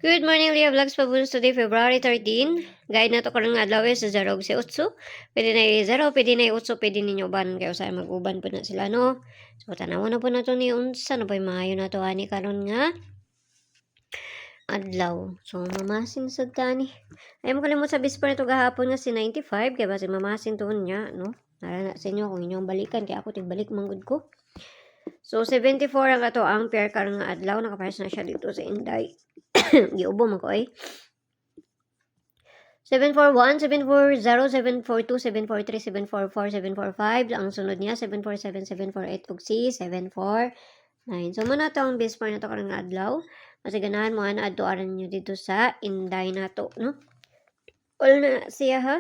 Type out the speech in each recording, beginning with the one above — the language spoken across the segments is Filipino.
Good morning, Leah Vlogs. Pabunos today, February 13. Guide na to karon nga adlaw sa 0 si 8. Pwede na 0, pwede na 8, pwede ninyo ban kayo sa mag-uban po na sila, no? So, tanaw na po na to ni unsa na po yung maayo na to ani karon nga adlaw. So, mamasin sa tani. Ay mo kalimot sa bisper nito gahapon nga si 95 kay basi mamasin to niya, no? Nara na sa inyo kung inyong balikan kay ako tigbalik manggod ko. So, 74 ang ato ang pair karon nga adlaw. Nakapares na siya dito sa Inday. Giubo man ko ay. 741, 740, 742, 743, 744, 745. Ang sunod niya, 747, 748, ug si 749. So, muna to ang base pair na to karang adlaw. Kasi ganahan mo na adtuaran nyo dito sa Inday na to, no? All na siya, ha?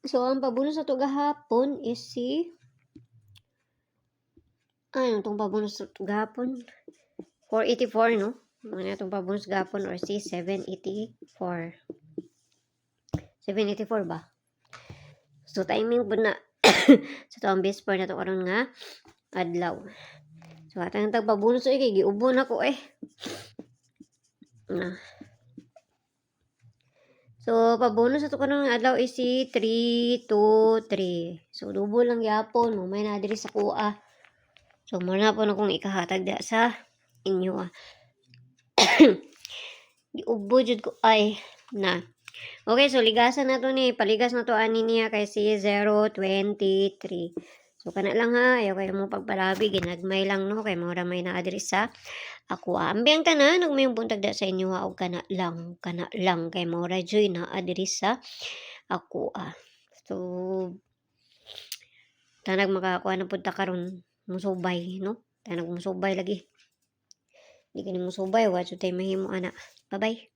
So, ang pabunus sa to gahapon is si... Ano itong pabunus sa to gahapon? 484, no? Ano itong pabunus gahapon or si 784. 784 ba? So, timing po na sa so, ang base pair na to karon nga adlaw. So, atang tagpabunus ay kay giubo na ko eh. Na. So, pabonus ato karon nga adlaw is si 323. So, double lang yapon mo may na diri sa kuha. So, muna po na kung ikahatag da sa inyo Giubo jud ko ay na. Okay, so ligasan na to ni. Paligas na to ani niya kay si 023. So, kana lang ha. Ayaw kayo mo pagpalabi. Ginagmay lang no. Kay mura may na-address sa ako. Ambiyang tanan. Nung may buntag da sa inyo ha. O kana lang. Kana lang. Kay mura joy na-address sa ako. So, tanag makakuha na punta karon musubay, no? Tanag musubay lagi. Hindi ka ni musubay. Watch tayo mahimo, ana. Bye-bye.